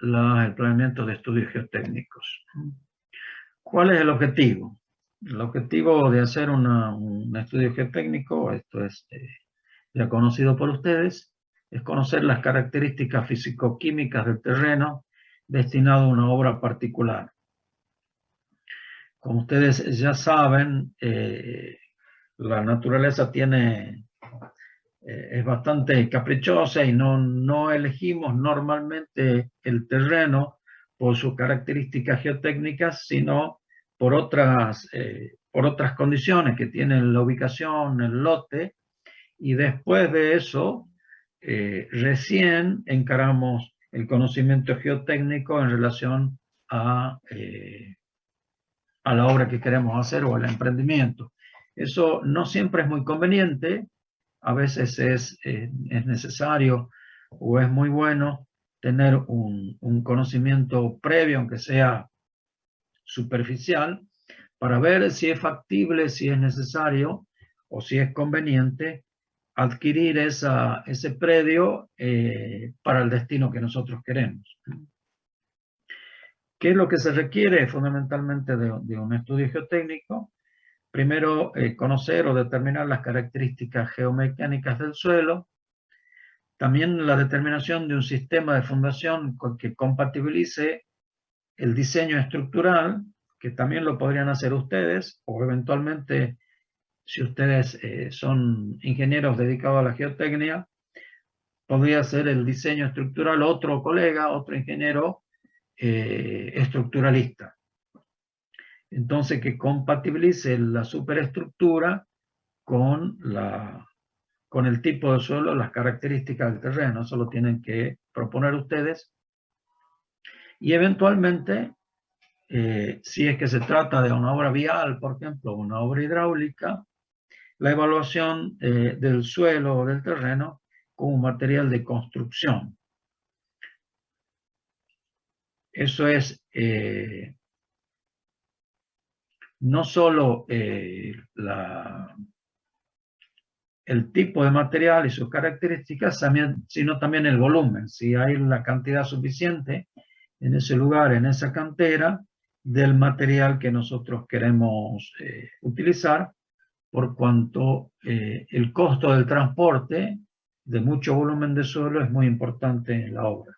el planeamiento de estudios geotécnicos. ¿Cuál es el objetivo? El objetivo de hacer un estudio geotécnico, esto es ya conocido por ustedes, es conocer las características físico-químicas del terreno destinado a una obra particular. Como ustedes ya saben, la naturaleza es bastante caprichosa y no elegimos normalmente el terreno por sus características geotécnicas, sino por otras condiciones que tienen la ubicación, el lote, y después de eso recién encaramos el conocimiento geotécnico en relación a la obra que queremos hacer o al emprendimiento. Eso no siempre es muy conveniente, a veces es necesario o es muy bueno tener un conocimiento previo, aunque sea superficial, para ver si es factible, si es necesario o si es conveniente adquirir ese predio para el destino que nosotros queremos. ¿Qué es lo que se requiere fundamentalmente de un estudio geotécnico? Primero, conocer o determinar las características geomecánicas del suelo. También la determinación de un sistema de fundación que compatibilice el diseño estructural, que también lo podrían hacer ustedes, o eventualmente, si ustedes son ingenieros dedicados a la geotecnia, podría ser el diseño estructural otro colega, otro ingeniero estructuralista. Entonces, que compatibilice la superestructura con el tipo de suelo, las características del terreno. Eso lo tienen que proponer ustedes. Y eventualmente, si es que se trata de una obra vial, por ejemplo, una obra hidráulica, la evaluación del suelo o del terreno como material de construcción. Eso es no solo el tipo de material y sus características, sino también el volumen, si hay la cantidad suficiente en ese lugar, en esa cantera, del material que nosotros queremos utilizar, por cuanto el costo del transporte de mucho volumen de suelo es muy importante en la obra.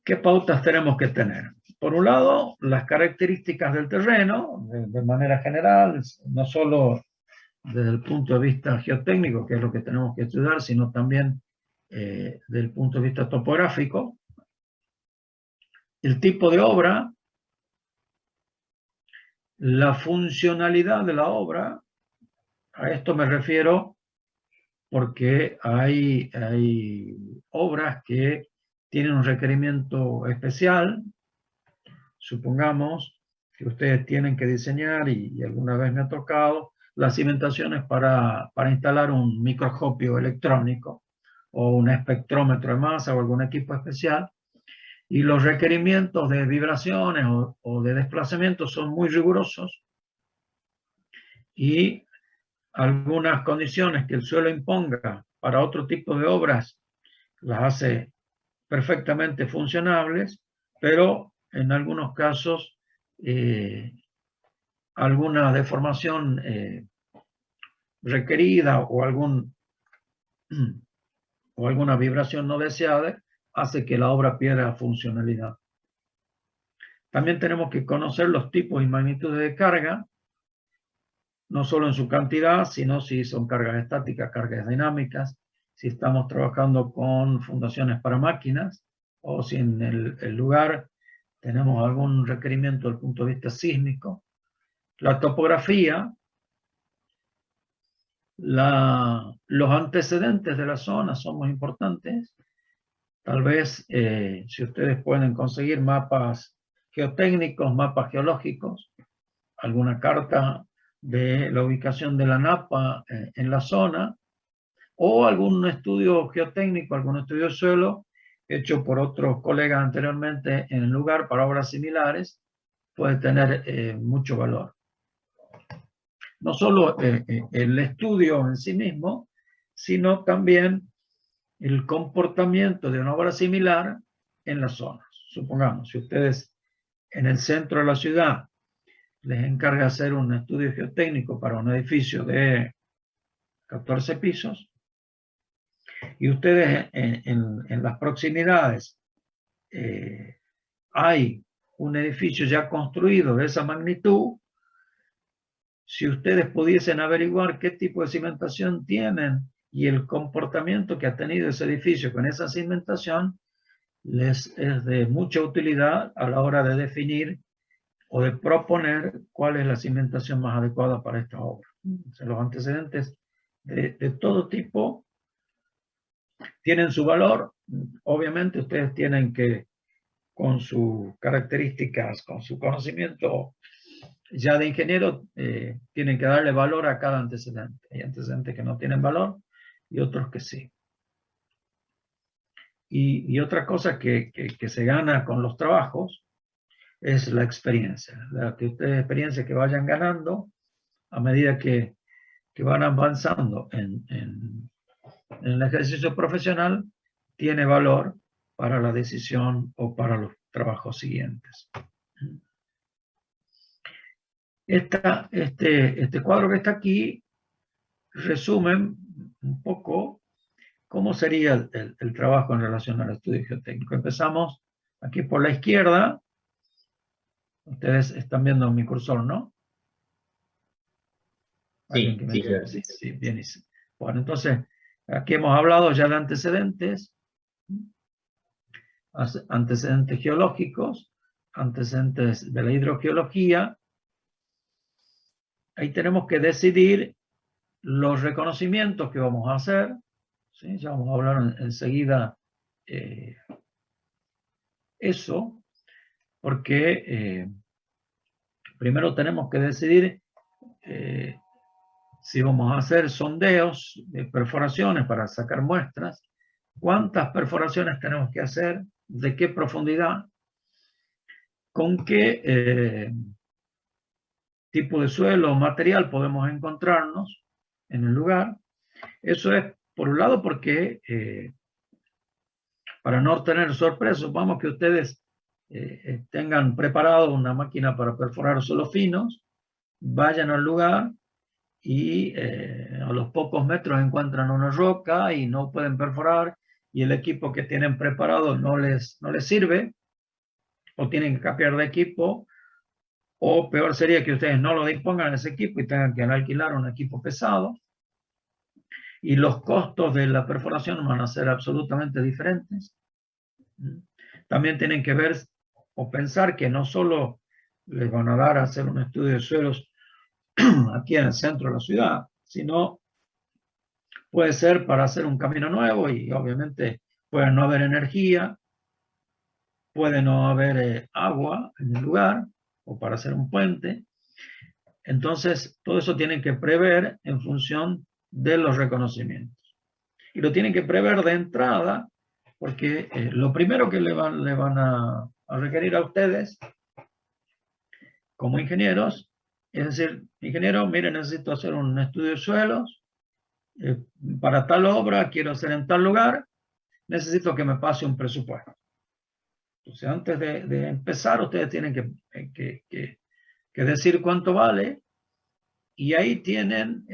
¿Qué pautas tenemos que tener? Por un lado, las características del terreno, de manera general, no solo desde el punto de vista geotécnico, que es lo que tenemos que estudiar, sino también desde el punto de vista topográfico. El tipo de obra, la funcionalidad de la obra, a esto me refiero porque hay obras que tienen un requerimiento especial. Supongamos que ustedes tienen que diseñar, y alguna vez me ha tocado, las cimentaciones para instalar un microscopio electrónico o un espectrómetro de masa o algún equipo especial, y los requerimientos de vibraciones o de desplazamiento son muy rigurosos, y algunas condiciones que el suelo imponga para otro tipo de obras las hace perfectamente funcionables, pero en algunos casos alguna deformación requerida o alguna vibración no deseada hace que la obra pierda funcionalidad. También tenemos que conocer los tipos y magnitudes de carga, no solo en su cantidad, sino si son cargas estáticas, cargas dinámicas, si estamos trabajando con fundaciones para máquinas, o si en el lugar tenemos algún requerimiento desde el punto de vista sísmico. La topografía, los antecedentes de la zona son muy importantes. Tal vez si ustedes pueden conseguir mapas geotécnicos, mapas geológicos, alguna carta de la ubicación de la napa en la zona, o algún estudio geotécnico, algún estudio de suelo hecho por otros colegas anteriormente en el lugar para obras similares, puede tener mucho valor. no solo el estudio en sí mismo, sino también el comportamiento de una obra similar en las zonas. Supongamos, si ustedes en el centro de la ciudad les encarga hacer un estudio geotécnico para un edificio de 14 pisos, y ustedes en las proximidades hay un edificio ya construido de esa magnitud, si ustedes pudiesen averiguar qué tipo de cimentación tienen y el comportamiento que ha tenido ese edificio con esa cimentación, les es de mucha utilidad a la hora de definir o de proponer cuál es la cimentación más adecuada para esta obra. Los antecedentes de todo tipo tienen su valor. Obviamente ustedes tienen que, con sus características, con su conocimiento ya de ingeniero, tienen que darle valor a cada antecedente. Hay antecedentes que no tienen valor y otros que sí. Y otra cosa que se gana con los trabajos es la experiencia. La experiencia que vayan ganando a medida que van avanzando en el ejercicio profesional tiene valor para la decisión o para los trabajos siguientes. Este cuadro que está aquí resume un poco cómo sería el trabajo en relación al estudio geotécnico. Empezamos aquí por la izquierda. Ustedes están viendo mi cursor, ¿no? Sí, sí. Sí, bien. Bueno, entonces, aquí hemos hablado ya de antecedentes, antecedentes geológicos, antecedentes de la hidrogeología. Ahí tenemos que decidir los reconocimientos que vamos a hacer, ¿sí? Ya vamos a hablar enseguida eso, porque primero tenemos que decidir si vamos a hacer sondeos de perforaciones para sacar muestras, cuántas perforaciones tenemos que hacer, de qué profundidad, con qué tipo de suelo o material podemos encontrarnos en el lugar. Eso es, por un lado, porque para no tener sorpresas, vamos que ustedes tengan preparado una máquina para perforar suelos finos, vayan al lugar y a los pocos metros encuentran una roca y no pueden perforar y el equipo que tienen preparado no les sirve o tienen que cambiar de equipo, o peor sería que ustedes no lo dispongan ese equipo y tengan que alquilar un equipo pesado y los costos de la perforación van a ser absolutamente diferentes. También tienen que ver o pensar que no solo les van a dar a hacer un estudio de suelos aquí en el centro de la ciudad, sino puede ser para hacer un camino nuevo y obviamente puede no haber energía, puede no haber agua en el lugar o para hacer un puente. Entonces, todo eso tienen que prever en función de los reconocimientos. Y lo tienen que prever de entrada porque lo primero que le van a requerir a ustedes como ingenieros es decir, ingeniero, mire, necesito hacer un estudio de suelos, para tal obra quiero hacer en tal lugar, necesito que me pase un presupuesto. Entonces, antes de empezar, ustedes tienen que decir cuánto vale, y ahí tienen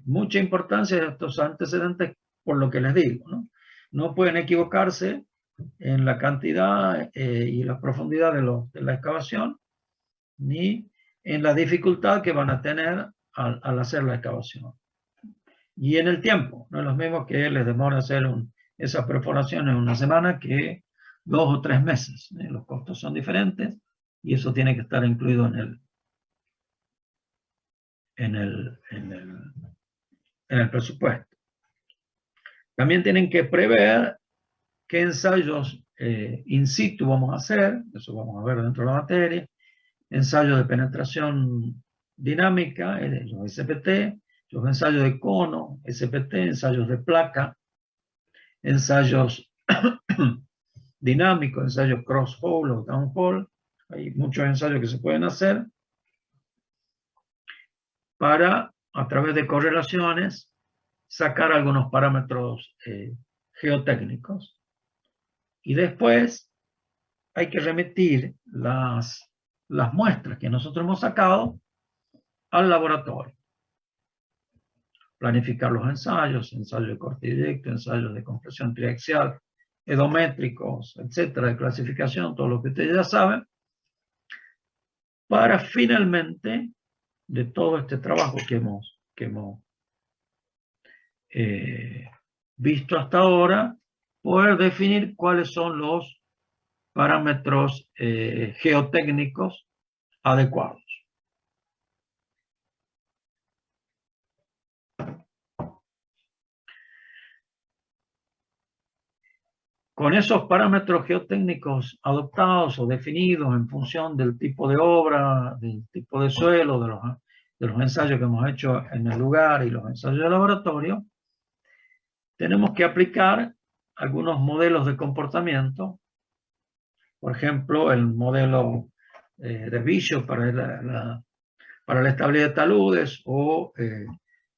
mucha importancia estos antecedentes por lo que les digo, ¿no? No pueden equivocarse en la cantidad y la profundidad de la excavación, ni en la dificultad que van a tener al hacer la excavación. Y en el tiempo, no es lo mismo que les demora hacer esas perforaciones una semana que 2 o 3 meses. Los costos son diferentes y eso tiene que estar incluido en el presupuesto. También tienen que prever qué ensayos in situ vamos a hacer, eso vamos a ver dentro de la materia, ensayos de penetración dinámica, los SPT, los ensayos de cono, SPT, ensayos de placa, ensayos dinámicos, ensayos cross-hole o down-hole. Hay muchos ensayos que se pueden hacer para, a través de correlaciones, sacar algunos parámetros geotécnicos. Y después hay que remitir las muestras que nosotros hemos sacado al laboratorio. Planificar los ensayos de corte directo, ensayos de compresión triaxial, edométricos, etcétera, de clasificación, todo lo que ustedes ya saben, para finalmente, de todo este trabajo que hemos visto hasta ahora, poder definir cuáles son los parámetros geotécnicos adecuados. Con esos parámetros geotécnicos adoptados o definidos en función del tipo de obra, del tipo de suelo, de los ensayos que hemos hecho en el lugar y los ensayos de laboratorio, tenemos que aplicar algunos modelos de comportamiento. Por ejemplo, el modelo de Bishop para la estabilidad de taludes, o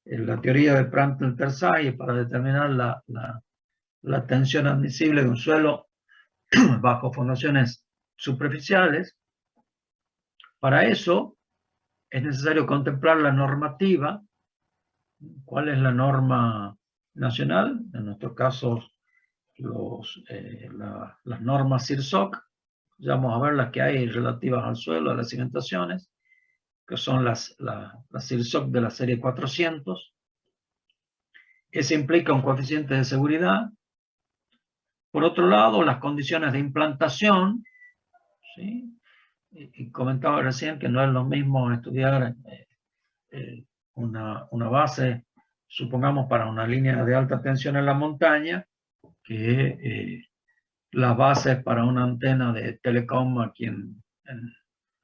la teoría de Prandtl-Tersay para determinar la tensión admisible de un suelo bajo fundaciones superficiales. Para eso es necesario contemplar la normativa. ¿Cuál es la norma nacional? En nuestro caso, las normas CIRSOC. Ya vamos a ver las que hay relativas al suelo, a las cimentaciones, que son las CIRSOC de la serie 400. Ese implica un coeficiente de seguridad. Por otro lado, las condiciones de implantación, ¿sí? Y comentaba recién que no es lo mismo estudiar una base, supongamos, para una línea de alta tensión en la montaña, que las bases para una antena de telecom aquí en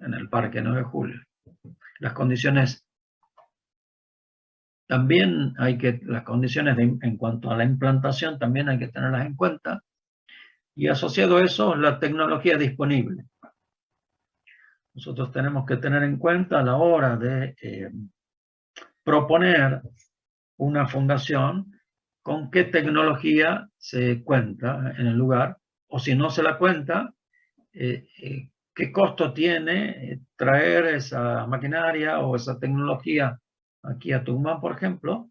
el Parque 9 de Julio. Las condiciones también las condiciones en cuanto a la implantación también hay que tenerlas en cuenta, y asociado a eso la tecnología disponible. Nosotros tenemos que tener en cuenta a la hora de proponer una fundación con qué tecnología se cuenta en el lugar, o si no se la cuenta, qué costo tiene traer esa maquinaria o esa tecnología aquí a Tucumán, por ejemplo,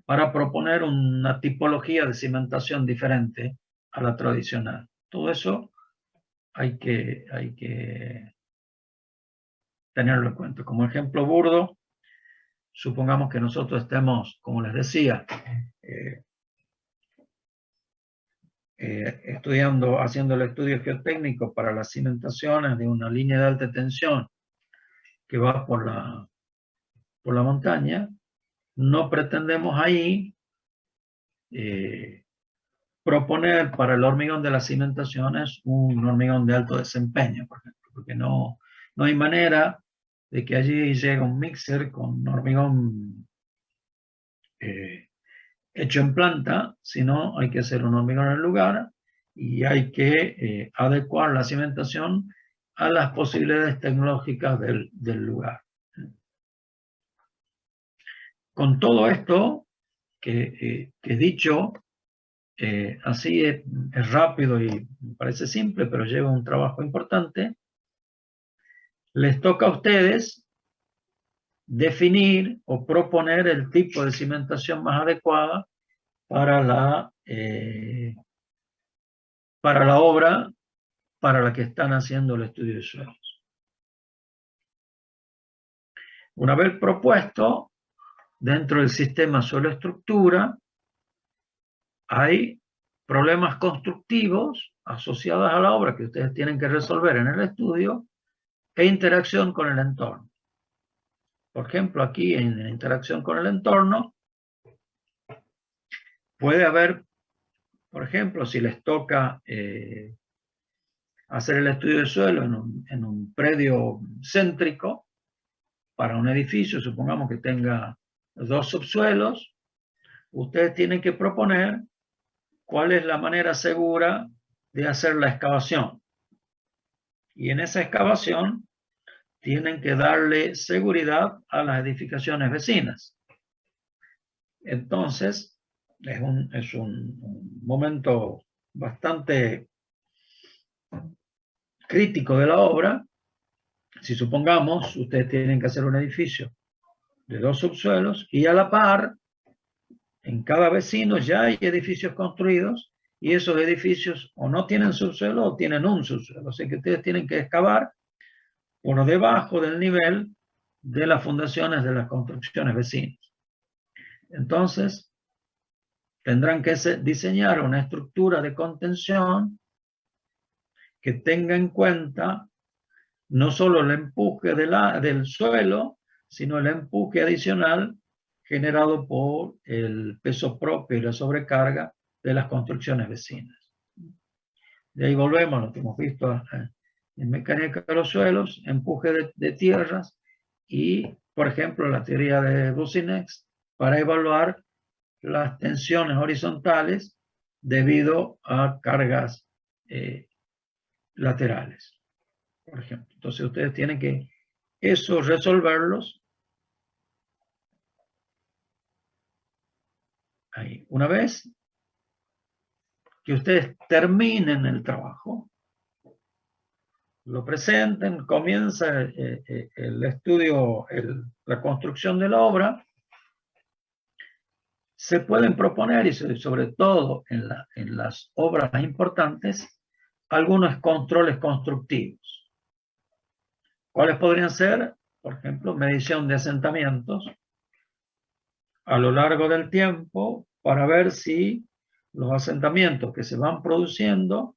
para proponer una tipología de cimentación diferente a la tradicional. Todo eso hay que tenerlo en cuenta. Como ejemplo burdo, supongamos que nosotros estemos, como les decía, estudiando, haciendo el estudio geotécnico para las cimentaciones de una línea de alta tensión que va por la montaña. No pretendemos ahí proponer para el hormigón de las cimentaciones un hormigón de alto desempeño, por ejemplo, porque no hay manera de que allí llegue un mixer con hormigón hecho en planta, sino hay que hacer un hormigón en el lugar y hay que adecuar la cimentación a las posibilidades tecnológicas del lugar. Con todo esto que he dicho, así es rápido y parece simple, pero lleva un trabajo importante. Les toca a ustedes definir o proponer el tipo de cimentación más adecuada para la obra para la que están haciendo el estudio de suelos. Una vez propuesto, dentro del sistema suelo-estructura, hay problemas constructivos asociados a la obra que ustedes tienen que resolver en el estudio e interacción con el entorno. Por ejemplo, aquí en la interacción con el entorno puede haber, por ejemplo, si les toca hacer el estudio de suelo en un predio céntrico para un edificio, supongamos que tenga 2 subsuelos, ustedes tienen que proponer cuál es la manera segura de hacer la excavación. Y en esa excavación tienen que darle seguridad a las edificaciones vecinas. Entonces, es un momento bastante crítico de la obra. Si supongamos, ustedes tienen que hacer un edificio de 2 subsuelos y a la par, en cada vecino ya hay edificios construidos y esos edificios o no tienen subsuelo o tienen un subsuelo. O sea que ustedes tienen que excavar por debajo del nivel de las fundaciones de las construcciones vecinas. Entonces, tendrán que diseñar una estructura de contención que tenga en cuenta no solo el empuje del suelo, sino el empuje adicional generado por el peso propio y la sobrecarga de las construcciones vecinas. De ahí volvemos a lo que hemos visto en mecánica de los suelos, empuje de tierras y, por ejemplo, la teoría de Boussinesq para evaluar las tensiones horizontales debido a cargas laterales, por ejemplo. Entonces ustedes tienen que eso resolverlos ahí. Una vez que ustedes terminen el trabajo, lo presenten, comienza el estudio, la construcción de la obra, se pueden proponer, y sobre todo en las obras más importantes, algunos controles constructivos. ¿Cuáles podrían ser? Por ejemplo, medición de asentamientos a lo largo del tiempo para ver si los asentamientos que se van produciendo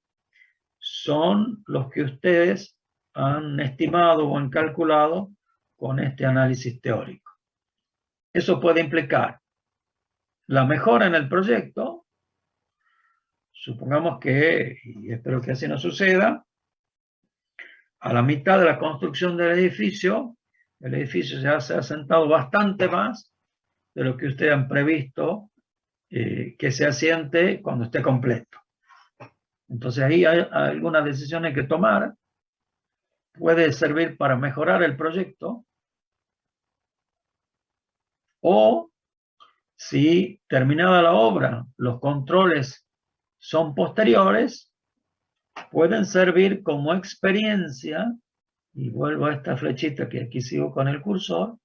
son los que ustedes han estimado o han calculado con este análisis teórico. Eso puede implicar la mejora en el proyecto. Supongamos que, y espero que así no suceda, a la mitad de la construcción del edificio, el edificio ya se ha asentado bastante más de lo que ustedes han previsto que se asiente cuando esté completo. Entonces ahí hay algunas decisiones que tomar. Puede servir para mejorar el proyecto o si terminada la obra los controles son posteriores, pueden servir como experiencia, y vuelvo a esta flechita que aquí sigo con el cursor,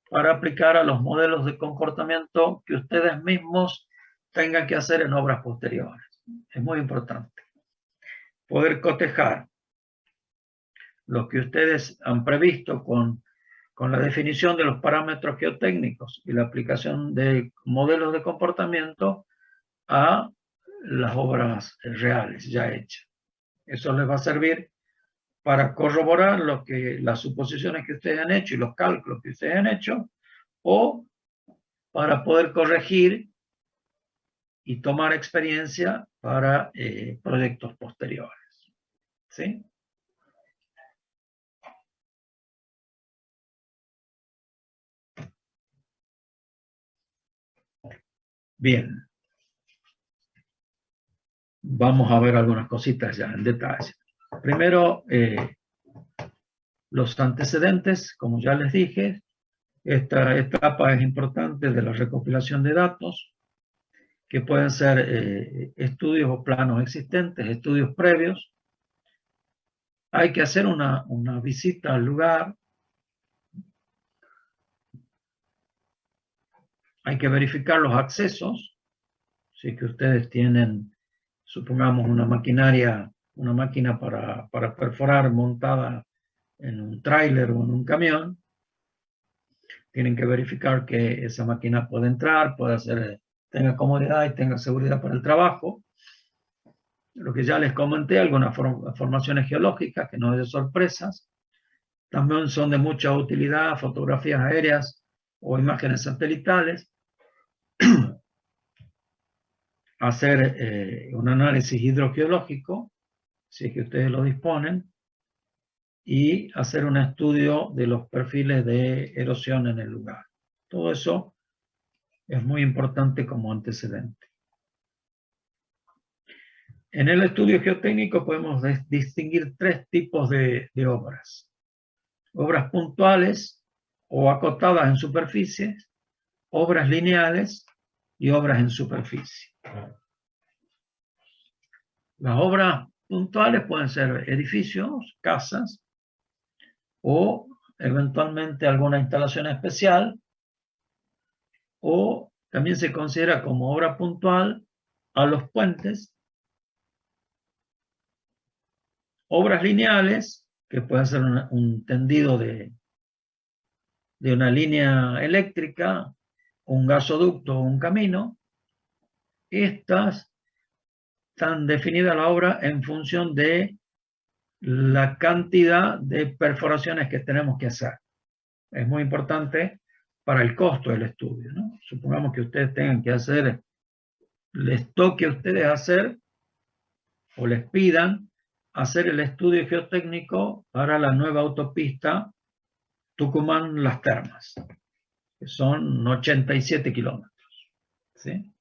para aplicar a los modelos de comportamiento que ustedes mismos tengan que hacer en obras posteriores. Es muy importante poder cotejar lo que ustedes han previsto con la definición de los parámetros geotécnicos y la aplicación de modelos de comportamiento a las obras reales ya hechas. Eso les va a servir para corroborar las suposiciones que ustedes han hecho y los cálculos que ustedes han hecho, o para poder corregir y tomar experiencia para proyectos posteriores. ¿Sí? Bien. Vamos a ver algunas cositas ya en detalle. Primero, los antecedentes, como ya les dije, esta etapa es importante de la recopilación de datos, que pueden ser estudios o planos existentes, estudios previos. Hay que hacer una visita al lugar. Hay que verificar los accesos. Si que ustedes tienen, supongamos, una máquina para perforar montada en un tráiler o en un camión, tienen que verificar que esa máquina puede entrar, tenga comodidad y tenga seguridad para el trabajo. Lo que ya les comenté, algunas formaciones geológicas que no es de sorpresas, también son de mucha utilidad, fotografías aéreas o imágenes satelitales, hacer un análisis hidrogeológico, si es que ustedes lo disponen, y hacer un estudio de los perfiles de erosión en el lugar. Todo eso es muy importante como antecedente. En el estudio geotécnico podemos distinguir 3 tipos de obras. obras puntuales o acotadas en superficies, obras lineales y obras en superficie. Las obras puntuales pueden ser edificios, casas o eventualmente alguna instalación especial, o también se considera como obra puntual a los puentes, obras lineales, que pueden ser un tendido de una línea eléctrica, un gasoducto o un camino. Estas están definidas la obra en función de la cantidad de perforaciones que tenemos que hacer. Es muy importante para el costo del estudio, ¿no? Supongamos que ustedes tengan que hacer, les toque a ustedes hacer o les pidan hacer el estudio geotécnico para la nueva autopista Tucumán-Las Termas, que son 87 kilómetros, ¿sí?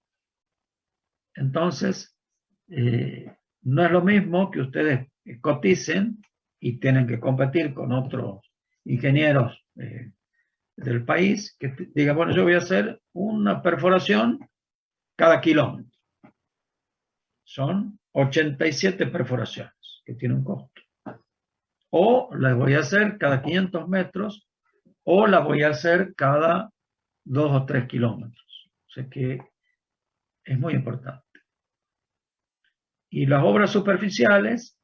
Entonces, no es lo mismo que ustedes coticen y tienen que competir con otros ingenieros del país, que digan, bueno, yo voy a hacer una perforación cada kilómetro. Son 87 perforaciones, que tiene un costo. O las voy a hacer cada 500 metros, o las voy a hacer cada 2 o 3 kilómetros. O sea que es muy importante. Y las obras superficiales,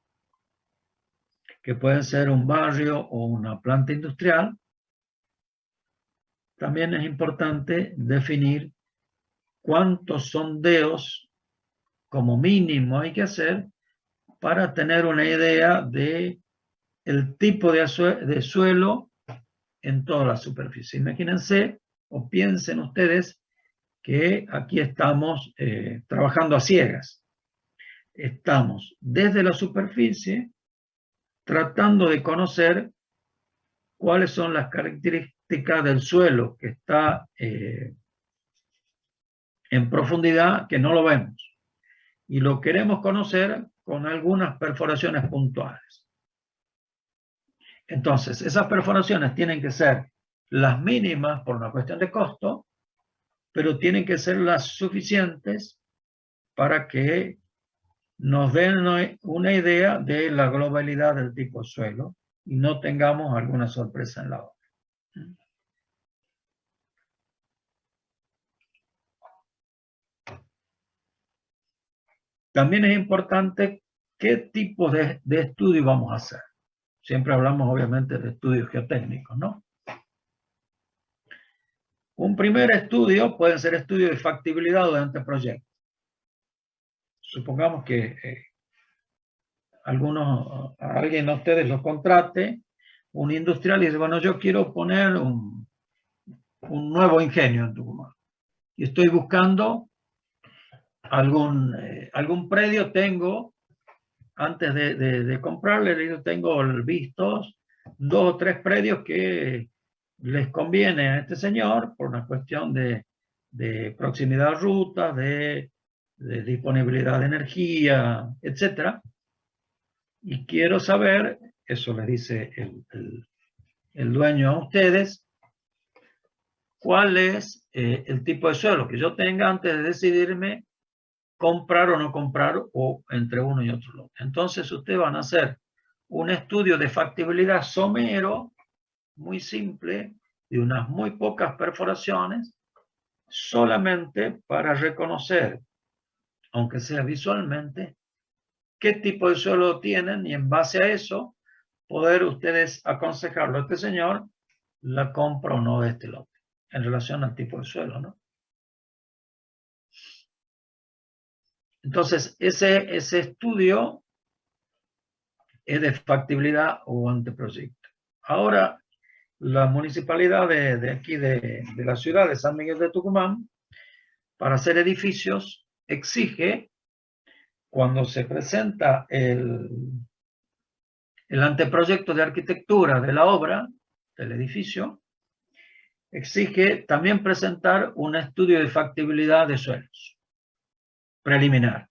que pueden ser un barrio o una planta industrial, también es importante definir cuántos sondeos como mínimo hay que hacer para tener una idea de el tipo de suelo en toda la superficie. Imagínense o piensen ustedes que aquí estamos trabajando a ciegas. Estamos desde la superficie tratando de conocer cuáles son las características del suelo que está en profundidad, que no lo vemos. Y lo queremos conocer con algunas perforaciones puntuales. Entonces, esas perforaciones tienen que ser las mínimas por una cuestión de costo, pero tienen que ser las suficientes para que nos den una idea de la globalidad del tipo de suelo y no tengamos alguna sorpresa en la obra. También es importante qué tipo de estudio vamos a hacer. Siempre hablamos obviamente de estudios geotécnicos, ¿no? Un primer estudio puede ser estudio de factibilidad o de anteproyecto. Supongamos que alguien de ustedes los contrate, un industrial, y dice, bueno, yo quiero poner un nuevo ingenio en Tucumán. Y estoy buscando algún predio, antes de comprarle, tengo vistos 2 o 3 predios que les conviene a este señor por una cuestión de proximidad a rutas, de disponibilidad de energía, etc. Y quiero saber, eso le dice el dueño a ustedes, cuál es el tipo de suelo que yo tenga antes de decidirme comprar o no comprar, o entre uno y otro. Entonces ustedes van a hacer un estudio de factibilidad somero, muy simple, de unas muy pocas perforaciones, solamente para reconocer, aunque sea visualmente, qué tipo de suelo tienen, y en base a eso poder ustedes aconsejarlo a este señor la compra o no de este lote en relación al tipo de suelo, ¿no? Entonces, ese estudio es de factibilidad o anteproyecto. Ahora, la municipalidad de aquí, de la ciudad de San Miguel de Tucumán, para hacer edificios, exige, cuando se presenta el anteproyecto de arquitectura de la obra, del edificio, exige también presentar un estudio de factibilidad de suelos, preliminar.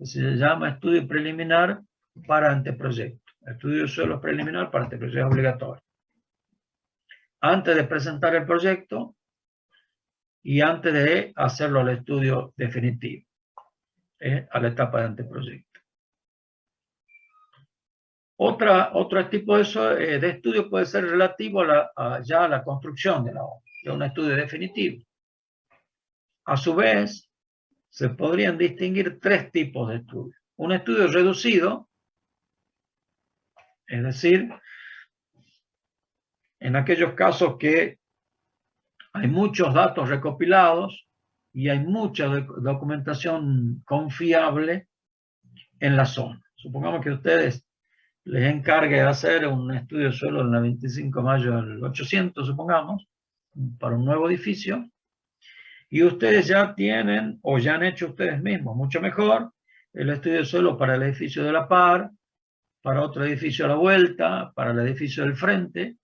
Se llama estudio preliminar para anteproyecto. El estudio de suelo preliminar para este proyecto es obligatorio. Antes de presentar el proyecto y antes de hacerlo al estudio definitivo, a la etapa de anteproyecto. Otro tipo de estudio puede ser relativo ya a la construcción de la obra, de un estudio definitivo. A su vez, se podrían distinguir tres tipos de estudios. Un estudio reducido, es decir, en aquellos casos que hay muchos datos recopilados y hay mucha documentación confiable en la zona. Supongamos que ustedes les encargue hacer un estudio de suelo en la 25 de mayo del 800, supongamos, para un nuevo edificio, y ustedes ya tienen, o ya han hecho ustedes mismos, mucho mejor, el estudio de suelo para el edificio de la par, para otro edificio a la vuelta, para el edificio del frente.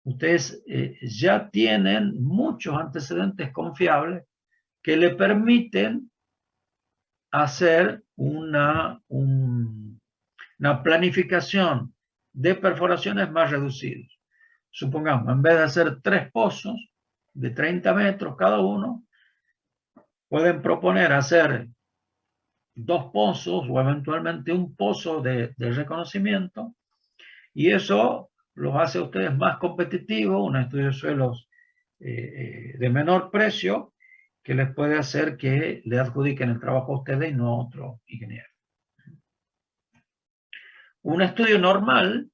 Ustedes ya tienen muchos antecedentes confiables que le permiten hacer una planificación de perforaciones más reducidas. Supongamos, en vez de hacer 3 pozos de 30 metros cada uno, pueden proponer hacer 2 pozos o eventualmente un pozo de reconocimiento, y eso los hace a ustedes más competitivos, un estudio de suelos de menor precio, que les puede hacer que le adjudiquen el trabajo a ustedes y no a otro ingeniero. Un estudio normal,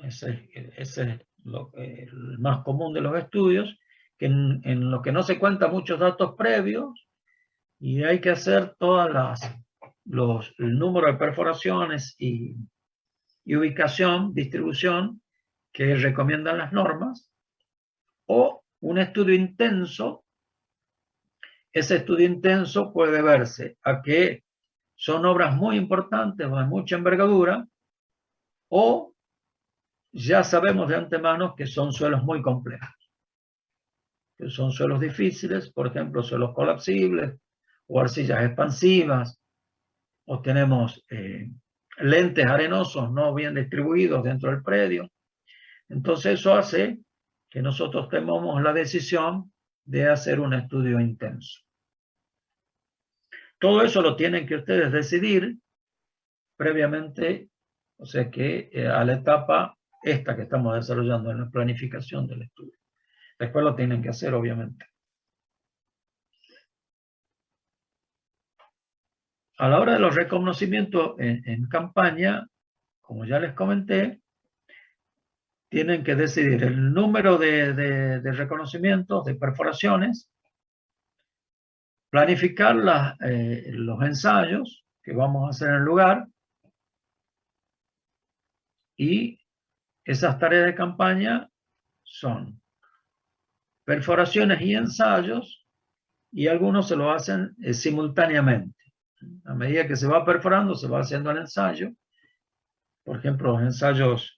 ese es el más común de los estudios, que en lo que no se cuentan muchos datos previos y hay que hacer todas el número de perforaciones y ubicación, distribución que recomiendan las normas, o un estudio intenso. Ese estudio intenso puede verse a que son obras muy importantes o de mucha envergadura, o ya sabemos de antemano que son suelos muy complejos, que son suelos difíciles, por ejemplo, suelos colapsibles o arcillas expansivas, o tenemos lentes arenosos no bien distribuidos dentro del predio. Entonces eso hace que nosotros tomemos la decisión de hacer un estudio intenso. Todo eso lo tienen que ustedes decidir previamente, o sea que a la etapa esta que estamos desarrollando en la planificación del estudio. Después lo tienen que hacer, obviamente. A la hora de los reconocimientos en campaña, como ya les comenté, tienen que decidir el número de reconocimientos, de perforaciones, planificar los ensayos que vamos a hacer en el lugar, y esas tareas de campaña son perforaciones y ensayos, y algunos se lo hacen simultáneamente. A medida que se va perforando, se va haciendo el ensayo. Por ejemplo, los ensayos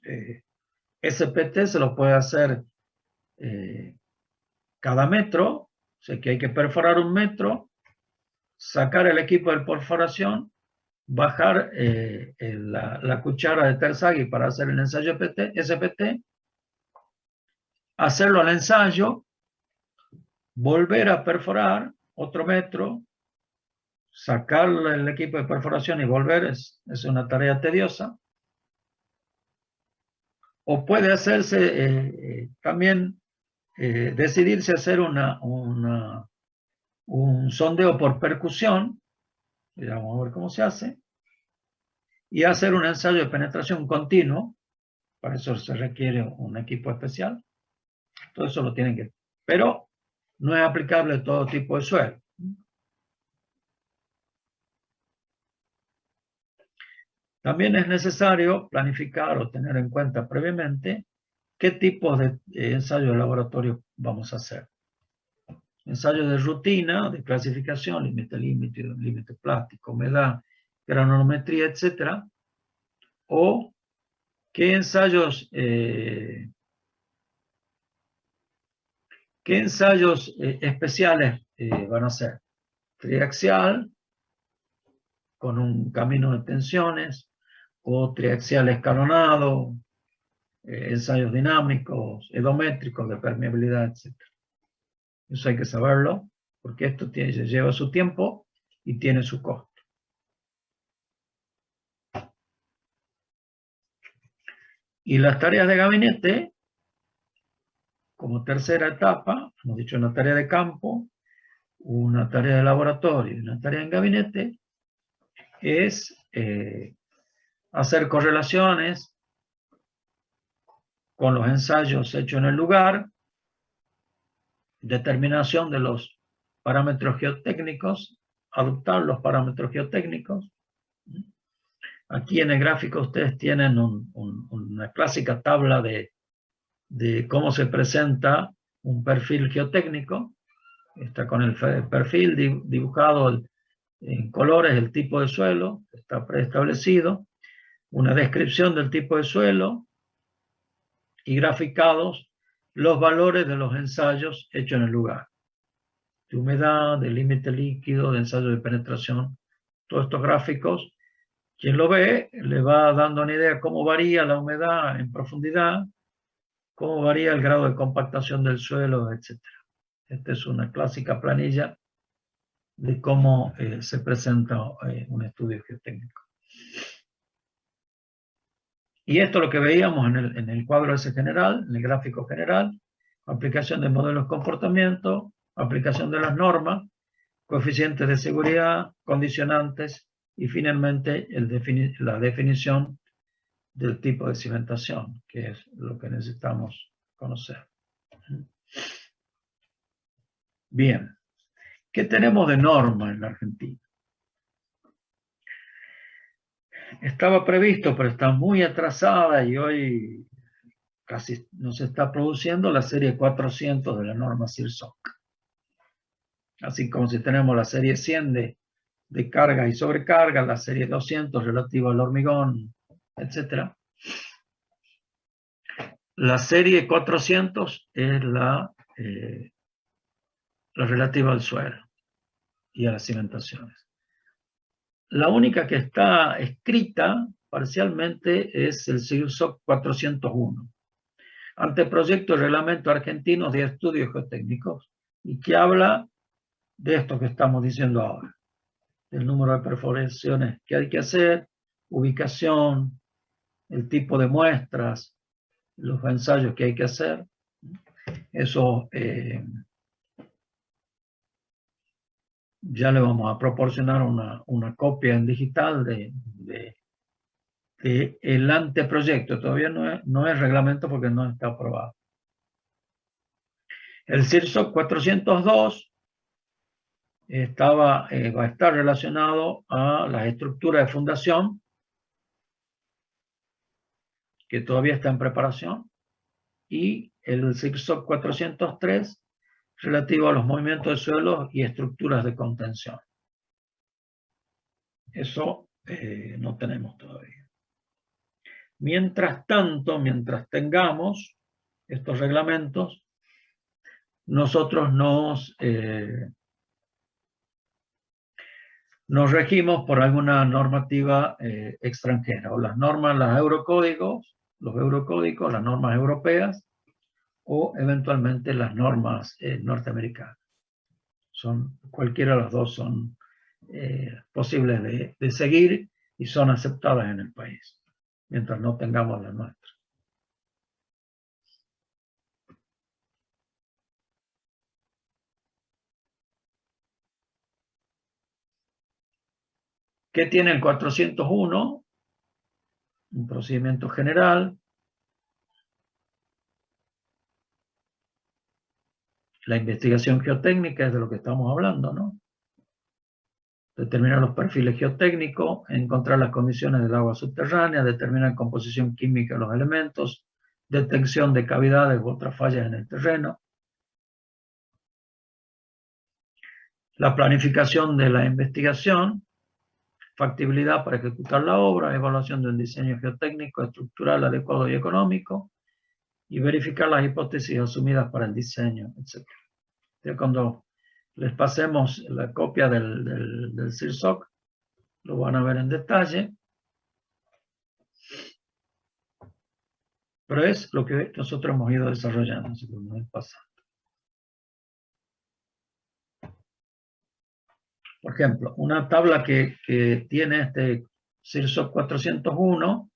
SPT se los puede hacer cada metro, o sea que hay que perforar 1 metro, sacar el equipo de perforación, bajar la cuchara de Terzaghi para hacer el ensayo SPT, hacerlo al ensayo, volver a perforar otro metro, sacar el equipo de perforación y volver, es una tarea tediosa. O puede hacerse también, decidirse hacer un sondeo por percusión, ya vamos a ver cómo se hace, y hacer un ensayo de penetración continuo. Para eso se requiere un equipo especial. Todo eso lo tienen que... Pero no es aplicable a todo tipo de suelo. También es necesario planificar o tener en cuenta previamente qué tipo de ensayo de laboratorio vamos a hacer. Ensayo de rutina, de clasificación, límite plástico, humedad, granulometría, etc. O qué ensayos especiales van a ser. Triaxial, con un camino de tensiones, o triaxial escalonado, ensayos dinámicos, edométricos de permeabilidad, etc. Eso hay que saberlo, porque esto lleva su tiempo y tiene su costo. Y las tareas de gabinete, como tercera etapa, hemos dicho una tarea de campo, una tarea de laboratorio y una tarea en gabinete, es hacer correlaciones con los ensayos hechos en el lugar, determinación de los parámetros geotécnicos, adoptar los parámetros geotécnicos. Aquí en el gráfico ustedes tienen una clásica tabla de cómo se presenta un perfil geotécnico. Está con el perfil dibujado en colores, el tipo de suelo, está preestablecido, una descripción del tipo de suelo y graficados los valores de los ensayos hechos en el lugar. De humedad, de límite líquido, de ensayo de penetración, todos estos gráficos, quien lo ve le va dando una idea cómo varía la humedad en profundidad, cómo varía el grado de compactación del suelo, etc. Esta es una clásica planilla de cómo se presenta un estudio geotécnico. Y esto es lo que veíamos en el cuadro ese general, en el gráfico general, aplicación de modelos de comportamiento, aplicación de las normas, coeficientes de seguridad, condicionantes y finalmente la definición del tipo de cimentación, que es lo que necesitamos conocer. Bien, ¿qué tenemos de norma en la Argentina? Estaba previsto, pero está muy atrasada y hoy casi no se está produciendo la serie 400 de la norma CIRSOC. Así como si tenemos la serie 100 de carga y sobrecarga, la serie 200 relativa al hormigón, etc. La serie 400 es la relativa al suelo y a las cimentaciones. La única que está escrita parcialmente es el CIRSOC 401, Anteproyecto de Reglamento Argentino de Estudios Geotécnicos, y que habla de esto que estamos diciendo ahora, el número de perforaciones que hay que hacer, ubicación, el tipo de muestras, los ensayos que hay que hacer. Eso ya le vamos a proporcionar una copia en digital de el anteproyecto. Todavía no es reglamento porque no está aprobado. El CIRSOC 402 va a estar relacionado a las estructuras de fundación, que todavía está en preparación, y el CIRSOC 403 relativo a los movimientos de suelo y estructuras de contención. Eso no tenemos todavía. Mientras tanto, mientras tengamos estos reglamentos, nosotros nos regimos por alguna normativa extranjera, o las normas, los eurocódigos, las normas europeas, o eventualmente las normas norteamericanas. Cualquiera de las dos son posibles de seguir y son aceptadas en el país, mientras no tengamos la nuestra. ¿Qué tiene el 401? Un procedimiento general. La investigación geotécnica es de lo que estamos hablando, ¿no? Determinar los perfiles geotécnicos, encontrar las condiciones del agua subterránea, determinar composición química de los elementos, detección de cavidades u otras fallas en el terreno. La planificación de la investigación, factibilidad para ejecutar la obra, evaluación de un diseño geotécnico, estructural, adecuado y económico, y verificar las hipótesis asumidas para el diseño, etc. Entonces, cuando les pasemos la copia del CIRSOC, lo van a ver en detalle. Pero es lo que nosotros hemos ido desarrollando, así como en el pasado. Por ejemplo, una tabla que tiene este CIRSOP 401,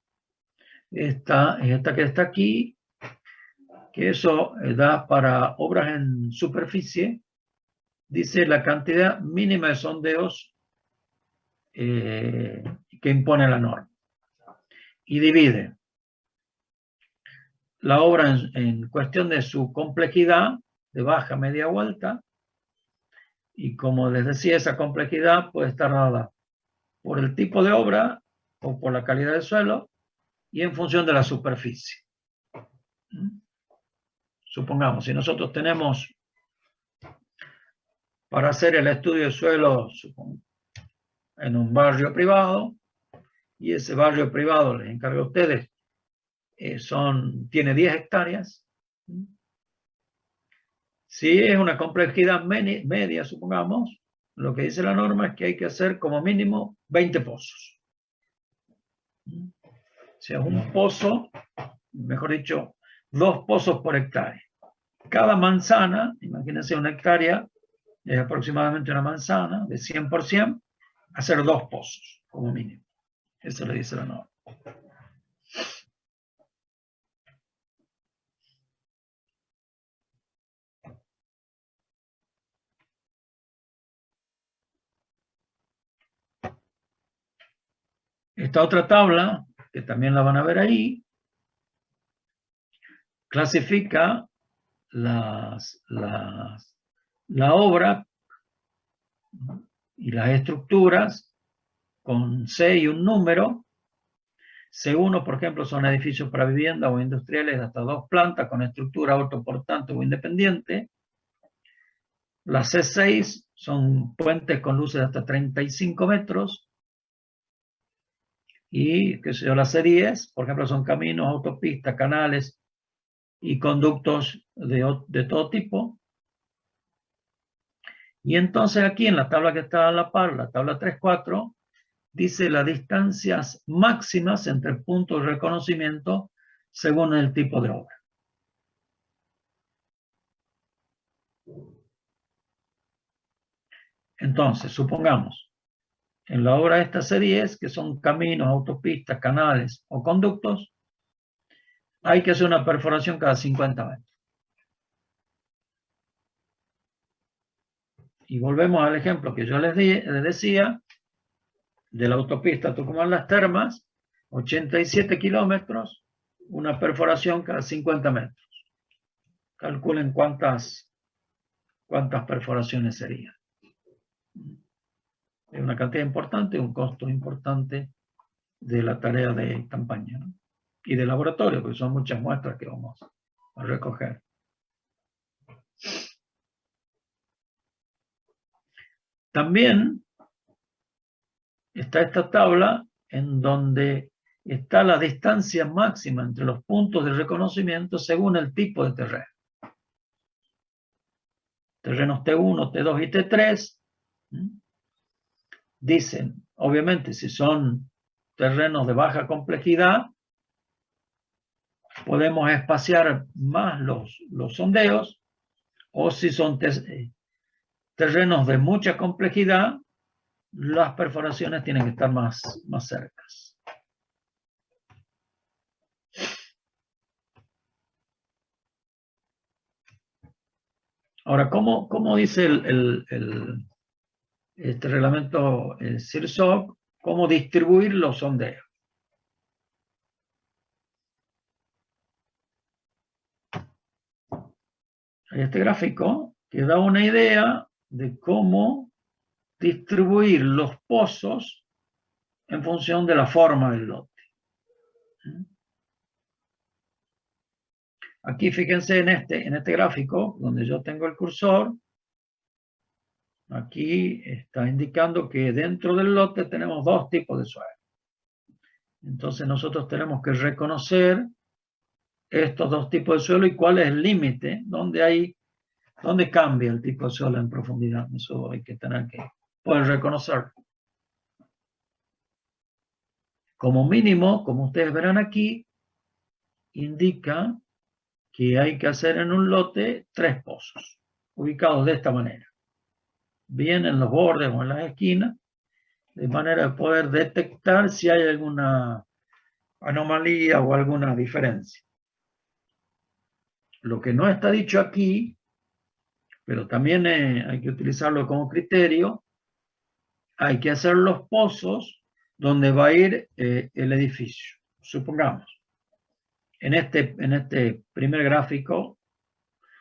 esta que está aquí, que eso da para obras en superficie, dice la cantidad mínima de sondeos que impone la norma. Y divide la obra en cuestión de su complejidad, de baja, media o alta, y como les decía, esa complejidad puede estar dada por el tipo de obra o por la calidad del suelo y en función de la superficie. Supongamos, si nosotros tenemos para hacer el estudio de suelo en un barrio privado, y ese barrio privado, les encargo a ustedes, tiene 10 hectáreas. Si es una complejidad media, supongamos, lo que dice la norma es que hay que hacer como mínimo 20 pozos. Si es un pozo, mejor dicho, 2 pozos por hectárea. Cada manzana, imagínense una hectárea, es aproximadamente una manzana de 100 por 100, hacer 2 pozos como mínimo. Eso le dice la norma. Esta otra tabla, que también la van a ver ahí, clasifica la obra y las estructuras con C y un número. C1, por ejemplo, son edificios para vivienda o industriales de hasta 2 plantas con estructura autoportante o independiente. Las C6 son puentes con luces de hasta 35 metros. Y, qué sé yo, las C10, por ejemplo, son caminos, autopistas, canales y conductos de todo tipo. Y entonces aquí en la tabla que está a la par, la tabla 3.4, dice las distancias máximas entre puntos de reconocimiento según el tipo de obra. Entonces, supongamos, en la obra esta C10, que son caminos, autopistas, canales o conductos, hay que hacer una perforación cada 50 metros. Y volvemos al ejemplo que yo les decía, de la autopista Tucumán-Las Termas, 87 kilómetros, una perforación cada 50 metros. Calculen cuántas perforaciones serían. Es una cantidad importante, un costo importante de la tarea de campaña, ¿no? Y de laboratorio, porque son muchas muestras que vamos a recoger. También está esta tabla en donde está la distancia máxima entre los puntos de reconocimiento según el tipo de terreno. Terrenos T1, T2 y T3 dicen, obviamente, si son terrenos de baja complejidad, podemos espaciar más los sondeos, o si son terrenos de mucha complejidad, las perforaciones tienen que estar más cercas. Ahora, ¿cómo dice este reglamento CIRSOP? ¿Cómo distribuir los sondeos? Hay este gráfico que da una idea de cómo distribuir los pozos en función de la forma del lote. Aquí fíjense en este gráfico donde yo tengo el cursor. Aquí está indicando que dentro del lote tenemos 2 tipos de suelo. Entonces nosotros tenemos que reconocer estos 2 tipos de suelo y cuál es el límite, dónde cambia el tipo de suelo en profundidad. Eso hay que tener que poder reconocer. Como mínimo, como ustedes verán aquí, indica que hay que hacer en un lote 3 pozos, ubicados de esta manera, bien en los bordes o en las esquinas, de manera de poder detectar si hay alguna anomalía o alguna diferencia. Lo que no está dicho aquí, pero también hay que utilizarlo como criterio, hay que hacer los pozos donde va a ir el edificio. Supongamos, en este primer gráfico,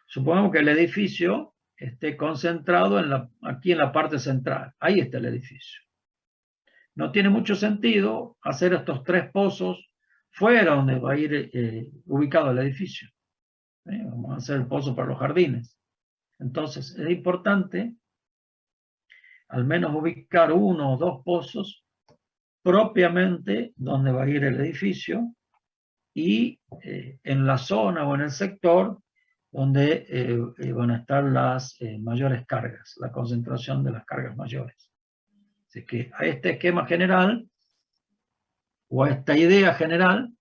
supongamos que el edificio esté concentrado aquí en la parte central. Ahí está el edificio. No tiene mucho sentido hacer estos 3 pozos fuera donde va a ir ubicado el edificio. Vamos a hacer el pozo para los jardines. Entonces, es importante al menos ubicar 1 o 2 pozos propiamente donde va a ir el edificio y en la zona o en el sector donde van a estar las mayores cargas, la concentración de las cargas mayores. Así que a este esquema general o a esta idea general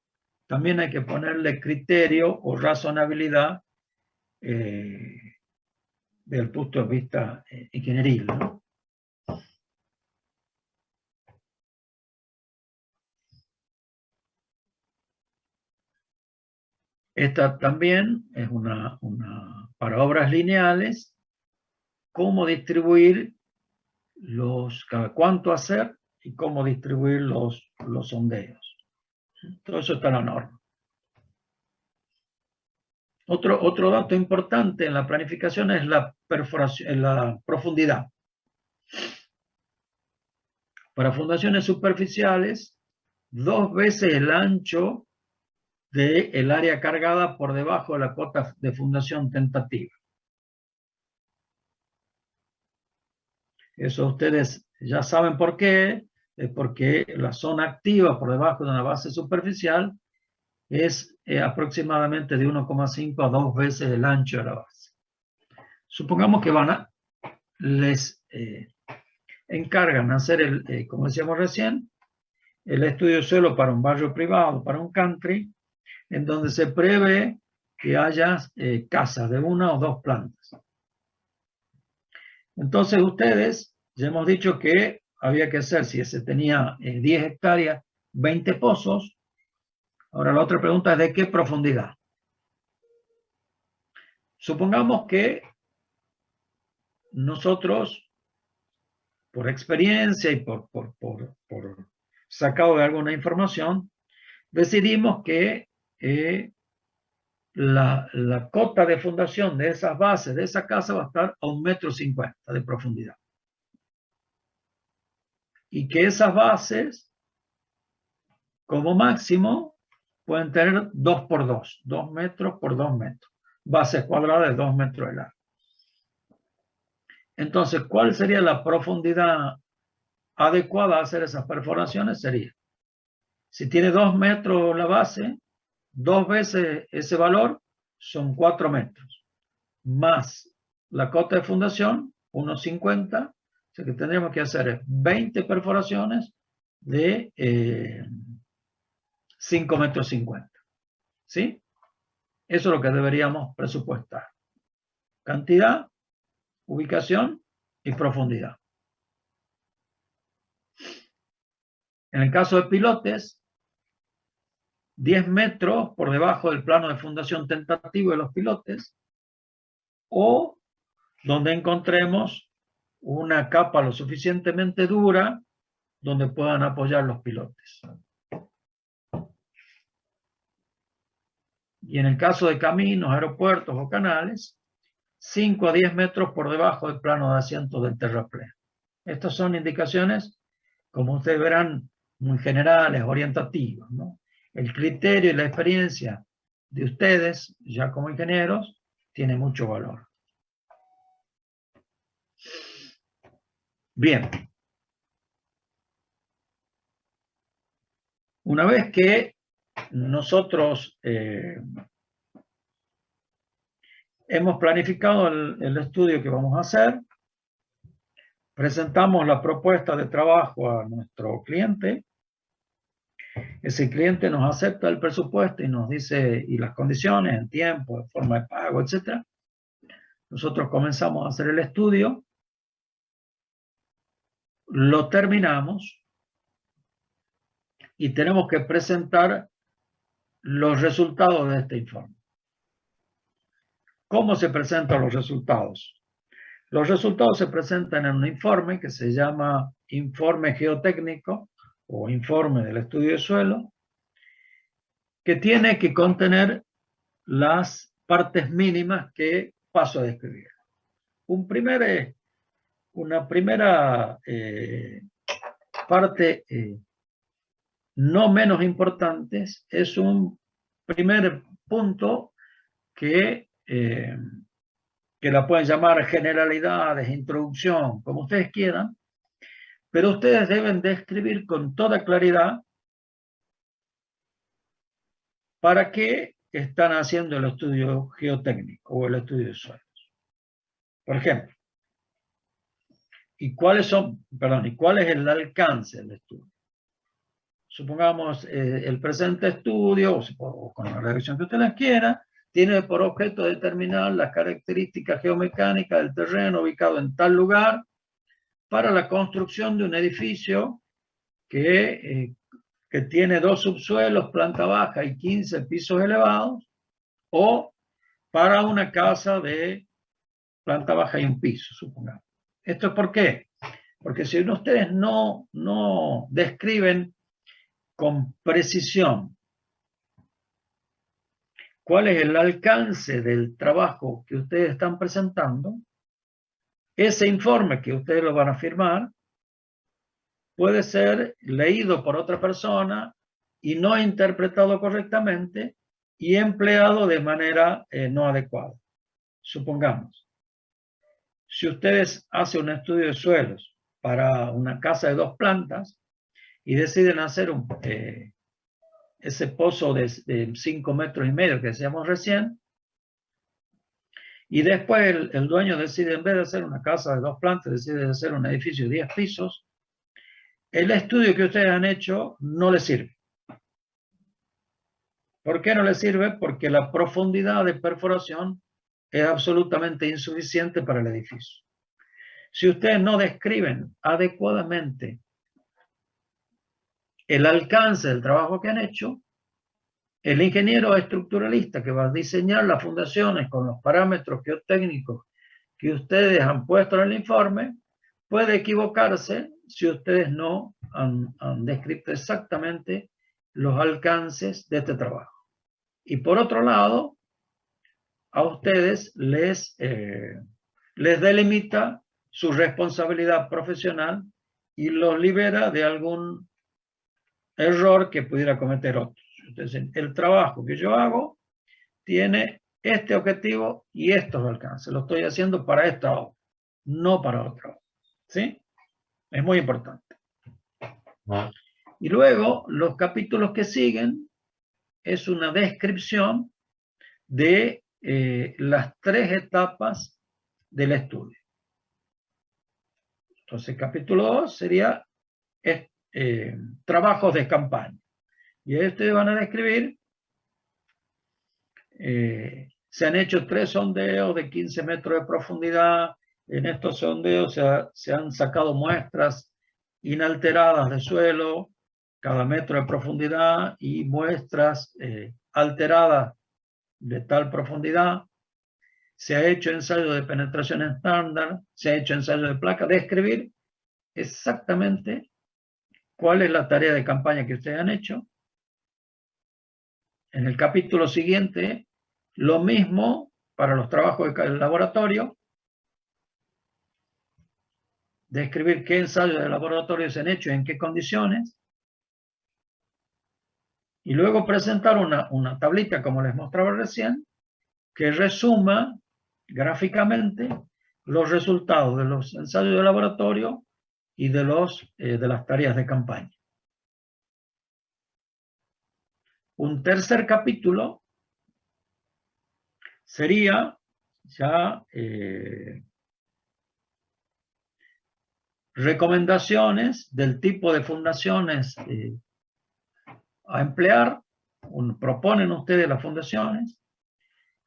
también hay que ponerle criterio o razonabilidad desde el punto de vista ingenieril, ¿no? Esta también es para obras lineales, cómo distribuir cuánto hacer y cómo distribuir los sondeos. Todo eso está en la norma. Otro dato importante en la planificación es la perforación, la profundidad. Para fundaciones superficiales, 2 veces el ancho del área cargada por debajo de la cota de fundación tentativa. Eso ustedes ya saben por qué, es porque la zona activa por debajo de una base superficial es aproximadamente de 1,5 a 2 veces el ancho de la base. Supongamos que les encargan hacer, como decíamos recién, el estudio de suelo para un barrio privado, para un country, en donde se prevé que haya casas de 1 o 2 plantas. Entonces ustedes, ya hemos dicho que había que hacer, si se tenía 10 hectáreas, 20 pozos. Ahora la otra pregunta es ¿de qué profundidad? Supongamos que nosotros, por experiencia y por sacado de alguna información, decidimos que la cota de fundación de esas bases de esa casa va a estar a 1,50 m de profundidad. Y que esas bases, como máximo, pueden tener 2 por 2, 2 metros por 2 metros. Bases cuadradas de 2 metros de largo. Entonces, ¿cuál sería la profundidad adecuada a hacer esas perforaciones? Sería, si tiene 2 metros la base, 2 veces ese valor son 4 metros. Más la cota de fundación, 1,50. O sea que tendríamos que hacer 20 perforaciones de 5,50 metros. ¿Sí? Eso es lo que deberíamos presupuestar. Cantidad, ubicación y profundidad. En el caso de pilotes, 10 metros por debajo del plano de fundación tentativo de los pilotes, o donde encontremos una capa lo suficientemente dura donde puedan apoyar los pilotes. Y en el caso de caminos, aeropuertos o canales, 5 a 10 metros por debajo del plano de asiento del terraplén. Estas son indicaciones, como ustedes verán, muy generales, orientativas, ¿no? El criterio y la experiencia de ustedes, ya como ingenieros, tiene mucho valor. Bien. Una vez que nosotros hemos planificado el estudio que vamos a hacer, presentamos la propuesta de trabajo a nuestro cliente, Ese cliente nos acepta el presupuesto y nos dice, y las condiciones, en tiempo, en forma de pago, etc. Nosotros comenzamos a hacer el estudio, lo terminamos y tenemos que presentar los resultados de este informe. ¿Cómo se presentan los resultados? Los resultados se presentan en un informe que se llama informe geotécnico o informe del estudio de suelo, que tiene que contener las partes mínimas que paso a describir. Una primera parte no menos importante es un primer punto que la pueden llamar generalidades, introducción, como ustedes quieran, pero ustedes deben describir con toda claridad para qué están haciendo el estudio geotécnico o el estudio de suelos. Por ejemplo, ¿y cuál es el alcance del estudio? Supongamos el presente estudio, o con la redacción que ustedes quiera, tiene por objeto determinar las características geomecánicas del terreno ubicado en tal lugar para la construcción de un edificio que tiene 2 subsuelos, planta baja y 15 pisos elevados, o para una casa de planta baja y un piso, supongamos. ¿Esto es por qué? Porque si ustedes no describen con precisión cuál es el alcance del trabajo que ustedes están presentando, ese informe que ustedes lo van a firmar puede ser leído por otra persona y no interpretado correctamente y empleado de manera no adecuada. Supongamos, si ustedes hacen un estudio de suelos para una casa de 2 plantas y deciden hacer ese pozo de 5,5 metros que decíamos recién, y después el dueño decide, en vez de hacer una casa de 2 plantas, decide hacer un edificio de 10 pisos, el estudio que ustedes han hecho no les sirve. ¿Por qué no les sirve? Porque la profundidad de perforación es absolutamente insuficiente para el edificio. Si ustedes no describen adecuadamente el alcance del trabajo que han hecho, el ingeniero estructuralista que va a diseñar las fundaciones con los parámetros geotécnicos que ustedes han puesto en el informe puede equivocarse si ustedes no han descrito exactamente los alcances de este trabajo. Y por otro lado, a ustedes les delimita su responsabilidad profesional y los libera de algún error que pudiera cometer otros. Entonces, el trabajo que yo hago tiene este objetivo y estos alcances. Lo estoy haciendo para esta obra, no para otra obra. ¿Sí? Es muy importante. Y luego, los capítulos que siguen es una descripción de las 3 etapas del estudio. Entonces, capítulo 2 sería trabajos de campaña. Y ahí ustedes van a describir, se han hecho 3 sondeos de 15 metros de profundidad. En estos sondeos se han sacado muestras inalteradas de suelo, cada metro de profundidad, y muestras alteradas de tal profundidad. Se ha hecho ensayo de penetración estándar, se ha hecho ensayo de placa. Describir exactamente cuál es la tarea de campaña que ustedes han hecho. En el capítulo siguiente, lo mismo para los trabajos del laboratorio. Describir qué ensayos de laboratorio se han hecho y en qué condiciones. Y luego presentar una tablita, como les mostraba recién, que resuma gráficamente los resultados de los ensayos de laboratorio y de las tareas de campaña. Un tercer capítulo sería ya recomendaciones del tipo de fundaciones a emplear, proponen ustedes las fundaciones,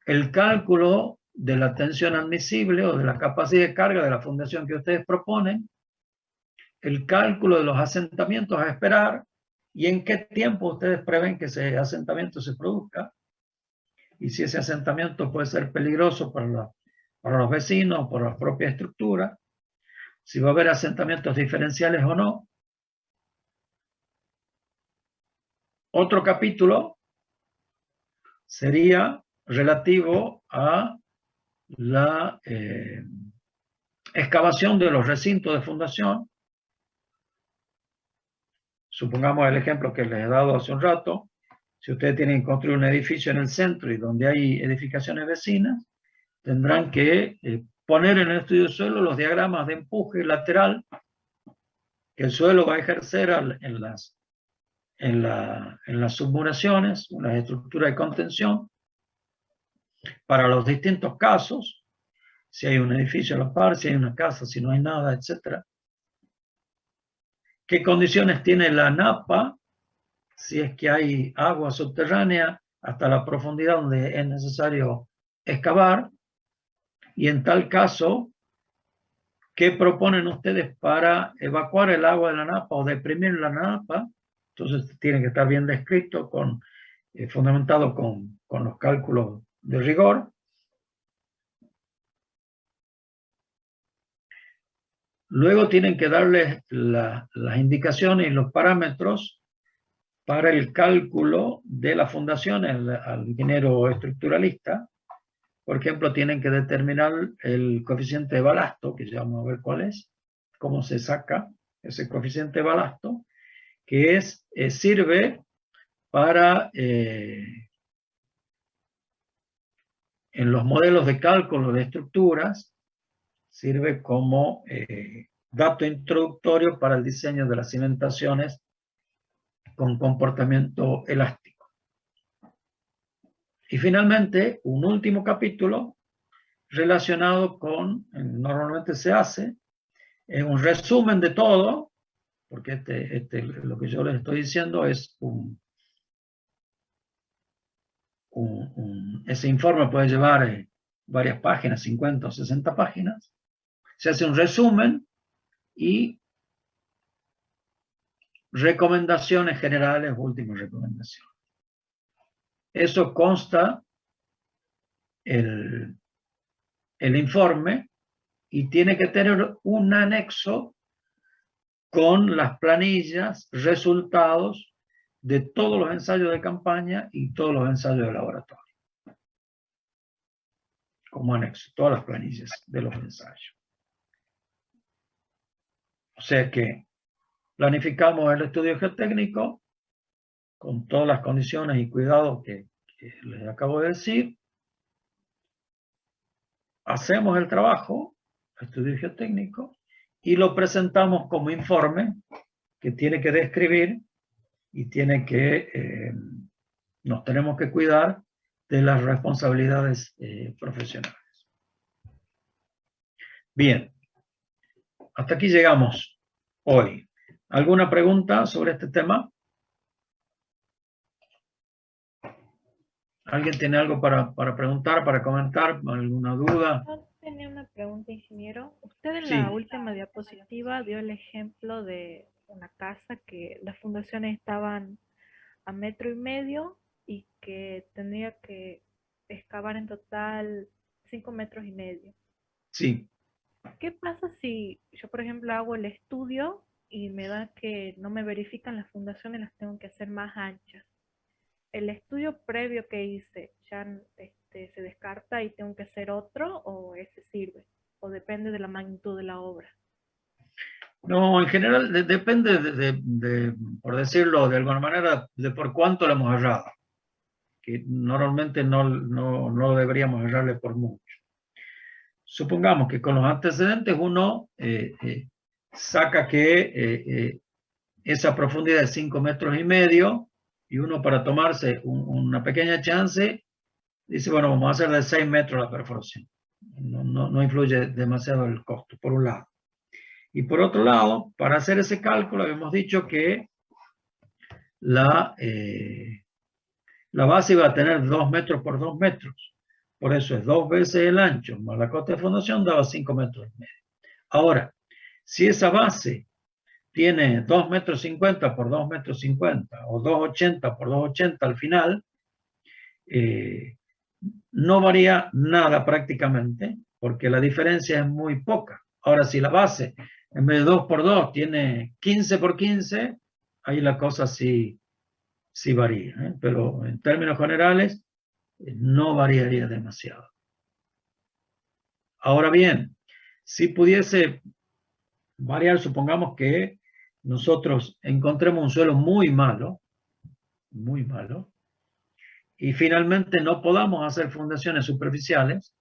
el cálculo de la tensión admisible o de la capacidad de carga de la fundación que ustedes proponen, el cálculo de los asentamientos a esperar y en qué tiempo ustedes prevén que ese asentamiento se produzca, y si ese asentamiento puede ser peligroso para los vecinos, por la propia estructura, si va a haber asentamientos diferenciales o no. Otro capítulo sería relativo a la excavación de los recintos de fundación. Supongamos el ejemplo que les he dado hace un rato. Si ustedes tienen que construir un edificio en el centro y donde hay edificaciones vecinas, tendrán que poner en el estudio de suelo los diagramas de empuje lateral que el suelo va a ejercer en las submuraciones, en las estructuras de contención, para los distintos casos, si hay un edificio a la par, si hay una casa, si no hay nada, etc. ¿Qué condiciones tiene la napa? Si es que hay agua subterránea hasta la profundidad donde es necesario excavar. Y en tal caso, ¿qué proponen ustedes para evacuar el agua de la napa o deprimir la napa? Entonces tiene que estar bien descrito, fundamentado con los cálculos de rigor. Luego tienen que darles las indicaciones y los parámetros para el cálculo de la fundación al ingeniero estructuralista. Por ejemplo, tienen que determinar el coeficiente de balasto, que ya vamos a ver cuál es, cómo se saca ese coeficiente de balasto, que sirve para, en los modelos de cálculo de estructuras, sirve como dato introductorio para el diseño de las cimentaciones con comportamiento elástico. Y finalmente, un último capítulo relacionado con, normalmente se hace, es un resumen de todo, porque lo que yo les estoy diciendo es ese informe puede llevar varias páginas, 50 o 60 páginas. Se hace un resumen y recomendaciones generales, últimas recomendaciones. Eso consta el informe y tiene que tener un anexo con las planillas, resultados de todos los ensayos de campaña y todos los ensayos de laboratorio. Como anexo, todas las planillas de los ensayos. O sea que planificamos el estudio geotécnico con todas las condiciones y cuidados que les acabo de decir. Hacemos el trabajo, estudio geotécnico, y lo presentamos como informe que tiene que describir y tiene que, nos tenemos que cuidar de las responsabilidades profesionales. Bien, hasta aquí llegamos hoy. ¿Alguna pregunta sobre este tema? ¿Alguien tiene algo para preguntar, para comentar? ¿Alguna duda? Yo tenía una pregunta, ingeniero. Usted en Sí, la última diapositiva dio el ejemplo de una casa que las fundaciones estaban a 1,5 metros y que tendría que excavar en total 5,5 metros. sí. ¿Qué pasa si yo, por ejemplo, hago el estudio y me da que no me verifican las fundaciones, las tengo que hacer más anchas? ¿El estudio previo que hice ya se descarta y tengo que hacer otro o ese sirve? ¿O depende de la magnitud de la obra? No, en general depende por decirlo de alguna manera, de por cuánto le hemos errado. Que normalmente no deberíamos errarle por mucho. Supongamos que con los antecedentes uno saca que esa profundidad es 5,5 metros y uno para tomarse una pequeña chance dice, bueno, vamos a hacer de 6 metros la perforación. No influye demasiado el costo, por un lado. Y por otro lado, para hacer ese cálculo habíamos dicho que la base iba a tener 2 metros por 2 metros. Por eso es 2 veces el ancho más la cota de fundación, daba 5 metros y medio. Ahora, si esa base tiene 2 metros 50 por 2 metros 50 o 2,80 por 2,80 al final, no varía nada prácticamente, porque la diferencia es muy poca. Ahora, si la base en vez de 2 por 2 tiene 15 por 15, ahí la cosa sí varía, ¿eh? Pero en términos generales no variaría demasiado. Ahora bien, si pudiese variar, supongamos que nosotros encontremos un suelo muy malo, y finalmente no podamos hacer fundaciones superficiales,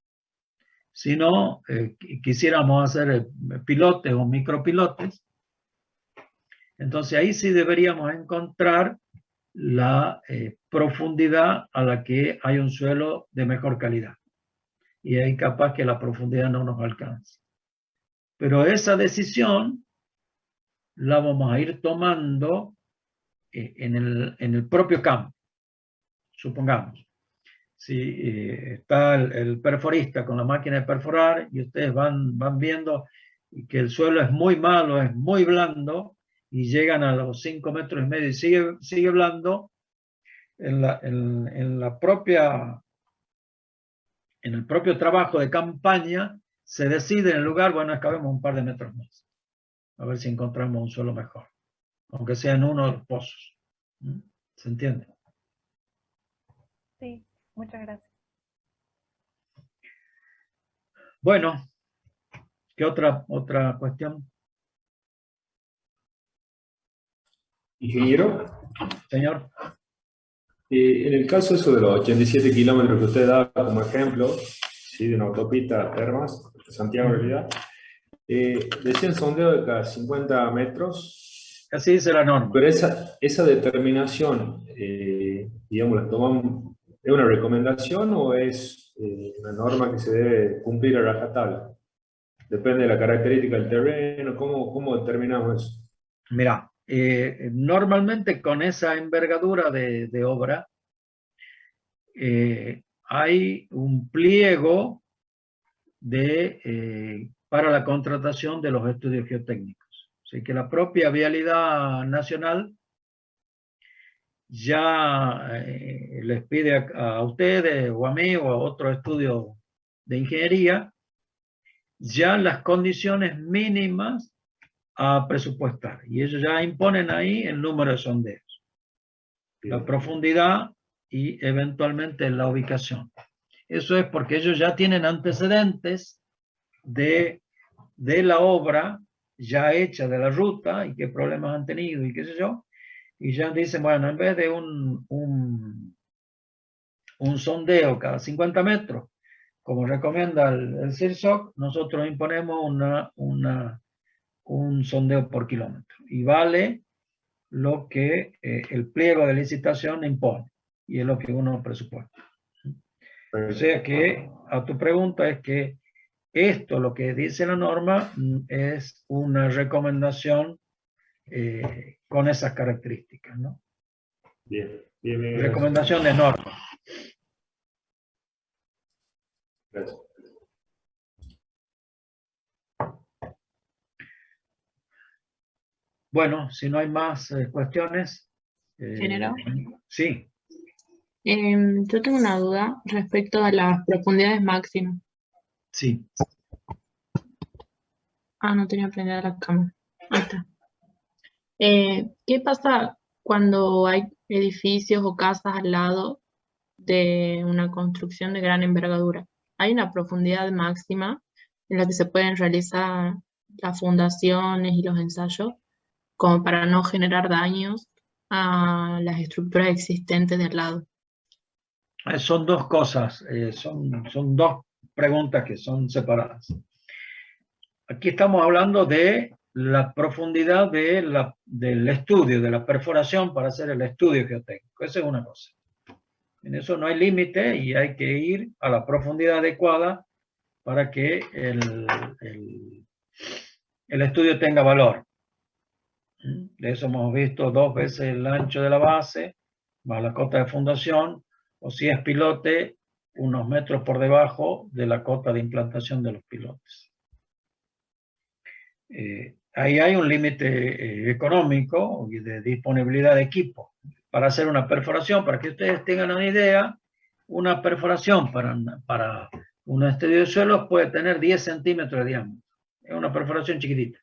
sino quisiéramos hacer pilotes o micropilotes, entonces ahí sí deberíamos encontrar la profundidad a la que hay un suelo de mejor calidad. Y ahí capaz que la profundidad no nos alcanza. Pero esa decisión la vamos a ir tomando en el propio campo. Supongamos, si está el perforista con la máquina de perforar y ustedes van viendo que el suelo es muy malo, es muy blando, y llegan a los 5 metros y medio y sigue blando, en el propio trabajo de campaña se decide en el lugar, bueno, excavemos un par de metros más, a ver si encontramos un suelo mejor, aunque sea en uno de los pozos. ¿Se entiende? Sí, muchas gracias. Bueno, ¿qué otra cuestión? Ingeniero, Señor. en el caso eso de los 87 kilómetros que usted da como ejemplo, ¿sí? De una autopista Termas, de Santiago en realidad, decían sondeo de cada 50 metros. Así dice la norma. Pero esa determinación, digamos, ¿la tomamos, es una recomendación o es una norma que se debe cumplir a rajatabla? Depende de la característica del terreno, ¿cómo determinamos eso? Mira, normalmente con esa envergadura de obra hay un pliego para la contratación de los estudios geotécnicos. Así que la propia Vialidad Nacional ya les pide a ustedes o a mí o a otro estudio de ingeniería ya las condiciones mínimas a presupuestar. Y ellos ya imponen ahí el número de sondeos, la profundidad y eventualmente la ubicación. Eso es porque ellos ya tienen antecedentes de la obra ya hecha, de la ruta, y qué problemas han tenido y qué sé yo, y ya dicen, bueno, en vez de un sondeo cada 50 metros, como recomienda el CIRSOC, nosotros imponemos un sondeo por kilómetro, y vale lo que el pliego de licitación impone, y es lo que uno presupuesta. O sea que, a tu pregunta, es que esto, lo que dice la norma, es una recomendación con esas características, ¿no? Bien. Recomendación de norma. Gracias. Bueno, si no hay más cuestiones. ¿Ingeniero? Sí. Yo tengo una duda respecto a las profundidades máximas. Sí. No tenía prendida la cámara. Ahí está. ¿Qué pasa cuando hay edificios o casas al lado de una construcción de gran envergadura? ¿Hay una profundidad máxima en la que se pueden realizar las fundaciones y los ensayos como para no generar daños a las estructuras existentes de al lado? Son dos cosas, son dos preguntas que son separadas. Aquí estamos hablando de la profundidad del estudio, de la perforación para hacer el estudio geotécnico. Esa es una cosa. En eso no hay límite y hay que ir a la profundidad adecuada para que el estudio tenga valor. De eso hemos visto 2 veces el ancho de la base, más la cota de fundación, o si es pilote, unos metros por debajo de la cota de implantación de los pilotes. Ahí hay un límite económico y de disponibilidad de equipo. Para hacer una perforación, para que ustedes tengan una idea, una perforación para un estudio de suelos puede tener 10 centímetros de diámetro. Es una perforación chiquitita,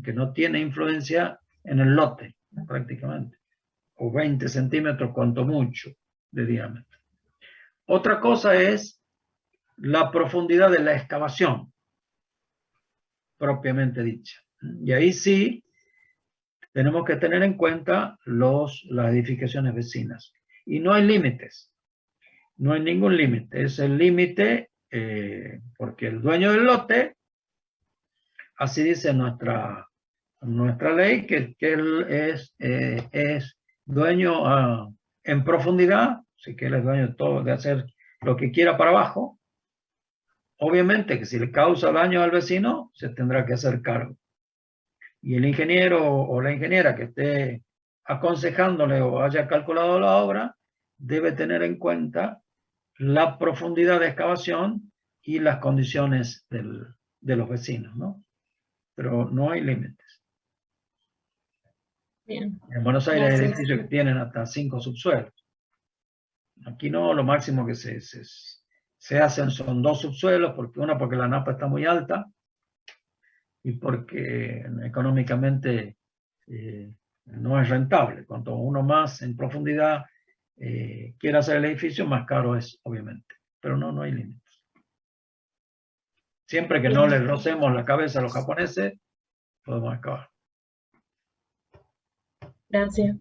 que no tiene influencia en el lote, prácticamente. O 20 centímetros, cuanto mucho, de diámetro. Otra cosa es la profundidad de la excavación, propiamente dicha. Y ahí sí tenemos que tener en cuenta las edificaciones vecinas. Y no hay límites. No hay ningún límite. Es el límite porque el dueño del lote, así dice nuestra ley, que él es dueño en profundidad, así que él es dueño de todo, de hacer lo que quiera para abajo. Obviamente que si le causa daño al vecino, se tendrá que hacer cargo. Y el ingeniero o la ingeniera que esté aconsejándole o haya calculado la obra, debe tener en cuenta la profundidad de excavación y las condiciones de los vecinos, ¿no? Pero no hay límites. Bien, En Buenos Aires hay gracias. edificios que tienen hasta 5 subsuelos. Aquí no, lo máximo que se hacen son 2 subsuelos, porque la napa está muy alta y porque económicamente no es rentable. Cuanto uno más en profundidad quiera hacer el edificio, más caro es, obviamente. Pero no hay límites. Siempre que no les rocemos la cabeza a los japoneses, podemos acabar. Gracias.